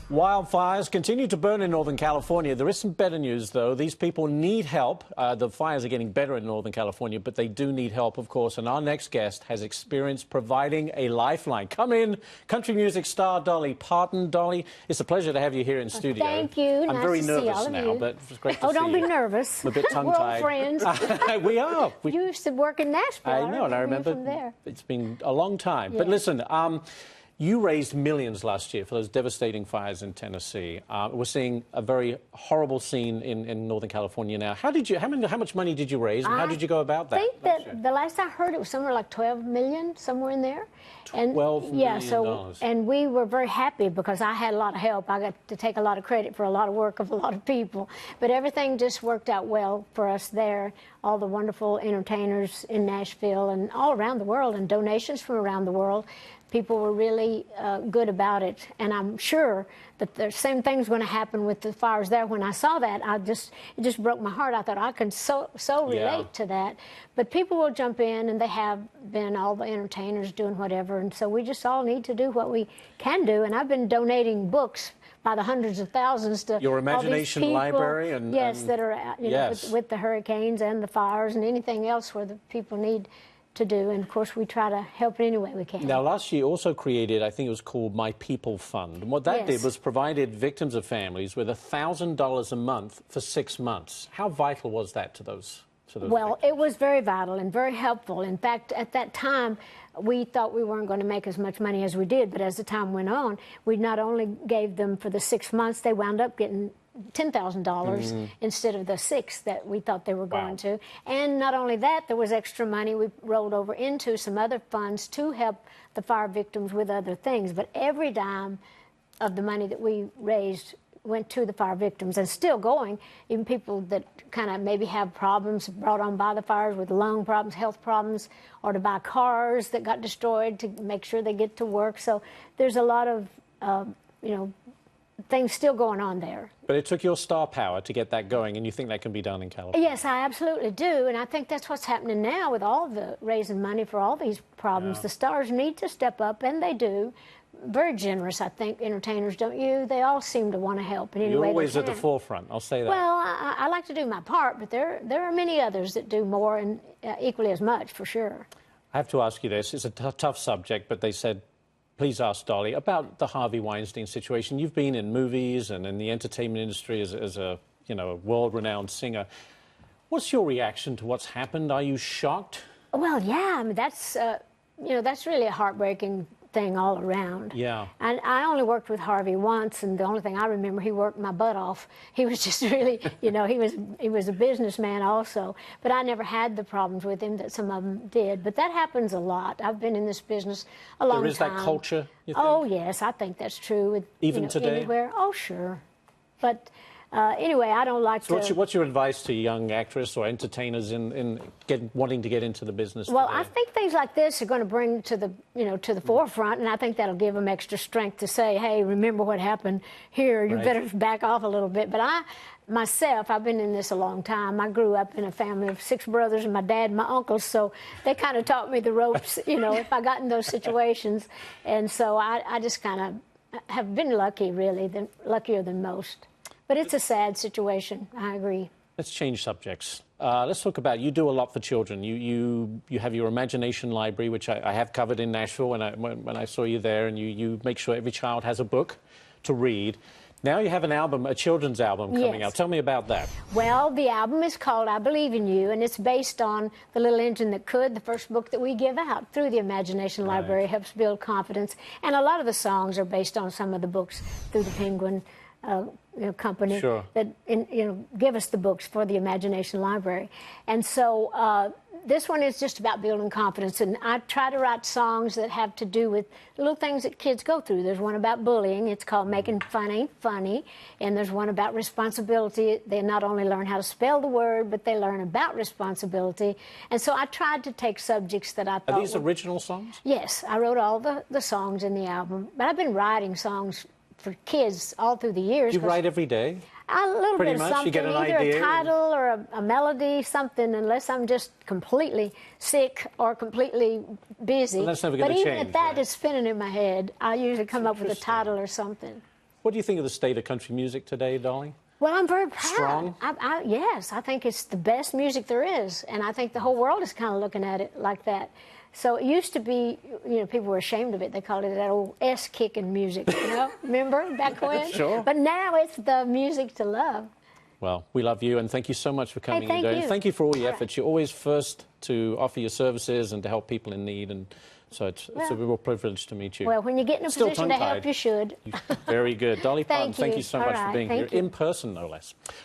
Wildfires continue to burn in Northern California. There is some better news, though. These people need help. The fires are getting better in Northern California, but they do need help, of course. And our next guest has experience providing a lifeline. Come in, country music star Dolly Parton. Dolly, it's a pleasure to have you here in studio. Thank you. I'm very nervous now, but it's great to see you. Oh, don't be nervous. I'm a bit tongue-tied. We're all friends. We are. You used to work in Nashville. I know, and I remember from there. It's been a long time. Yeah. But listen, you raised millions last year for those devastating fires in Tennessee. We're seeing a very horrible scene in Northern California now. How much money did you raise, and how did you go about that? I think that the last I heard, it was somewhere like 12 million, somewhere in there. $12 million. And we were very happy because I had a lot of help. I got to take a lot of credit for a lot of work of a lot of people. But everything just worked out well for us there. All the wonderful entertainers in Nashville and all around the world, and donations from around the world. People were really good about it, and I'm sure that the same thing's going to happen with the fires there. When I saw that, it just broke my heart. I thought I can so relate to that. But people will jump in, and they have been, all the entertainers doing whatever, and so we just all need to do what we can do. And I've been donating books by the hundreds of thousands to your imagination all these people, library, and that are know, with the hurricanes and the fires and anything else where the people need to do, and of course we try to help in any way we can. Now, last year you also created, I think it was called My People Fund, and what that did was provided victims of families with $1,000 a month for 6 months. How vital was that to those Well, victims? It was very vital and very helpful. In fact, at that time, we thought we weren't going to make as much money as we did, but as the time went on, we not only gave them for the 6 months, they wound up getting $10,000 instead of the $6,000 that we thought they were going to. And not only that, there was extra money we rolled over into some other funds to help the fire victims with other things. But every dime of the money that we raised went to the fire victims, and still going. Even people that kind of maybe have problems brought on by the fires with lung problems, health problems, or to buy cars that got destroyed to make sure they get to work. So there's a lot of, things still going on there. But it took your star power to get that going, and you think that can be done in California? Yes, I absolutely do, and I think that's what's happening now with all the raising money for all these problems. The stars need to step up, and they do. Very generous, I think, entertainers, don't you? They all seem to want to help in any way they can. You're always at the forefront, I'll say that. Well, I like to do my part, but there are many others that do more and equally as much, for sure. I have to ask you this. It's a tough subject, but they said, please ask Dolly about the Harvey Weinstein situation. You've been in movies and in the entertainment industry as a world-renowned singer. What's your reaction to what's happened? Are you shocked? Well, yeah. I mean, that's really a heartbreaking thing all around. Yeah. And I only worked with Harvey once, and the only thing I remember, he worked my butt off. He was just really, he was a businessman also. But I never had the problems with him that some of them did. But that happens a lot. I've been in this business a long time. There is that culture, you think? Oh, yes, I think that's true. With, even today? Anywhere. Oh, sure. But anyway, I don't like to... What's your advice to young actors or entertainers in wanting to get into the business Well, today? I think things like this are going to bring to the forefront, and I think that'll give them extra strength to say, hey, remember what happened here. You better back off a little bit. But I've been in this a long time. I grew up in a family of 6 brothers and my dad and my uncles, so they kind of taught me the ropes, if I got in those situations. And so I just kind of have been lucky, really, luckier than most. But it's a sad situation, I agree. Let's change subjects. Let's talk about, you do a lot for children. You have your imagination library, which I have covered in Nashville when I saw you there, and you make sure every child has a book to read. Now you have an album, a children's album coming out. Tell me about that. Well, the album is called I Believe in You, and it's based on The Little Engine That Could, the first book that we give out through the Imagination Library. It helps build confidence. And a lot of the songs are based on some of the books through the Penguin company that give us the books for the Imagination Library. And so this one is just about building confidence, and I try to write songs that have to do with little things that kids go through. There's one about bullying. It's called Making Fun Ain't Funny. And there's one about responsibility. They not only learn how to spell the word, but they learn about responsibility. And so I tried to take subjects that I thought Are these original songs? Yes, I wrote all the songs in the album, but I've been writing songs for kids all through the years. You write every day? A little Pretty bit of much. something, You get an either idea a title or a melody, something, unless I'm just completely sick or completely busy. Well, that's never going to change. change. But even if that is spinning in my head, I usually come up with a title or something. What do you think of the state of country music today, Dolly? Well, I'm very proud. Strong? Yes, I think it's the best music there is, and I think the whole world is kind of looking at it like that. So it used to be, you know, people were ashamed of it. They called it that old S-kicking music, you know? Remember back when? Sure. But now it's the music to love. Well, we love you, and thank you so much for coming thank in. you. And thank you for all your efforts. You're always first to offer your services and to help people in need, and so it's a real privilege to meet you. Well, when you get in a position to help, you should. Very good. Dolly Parton, thank you you so All much right, for being here, in person, no less.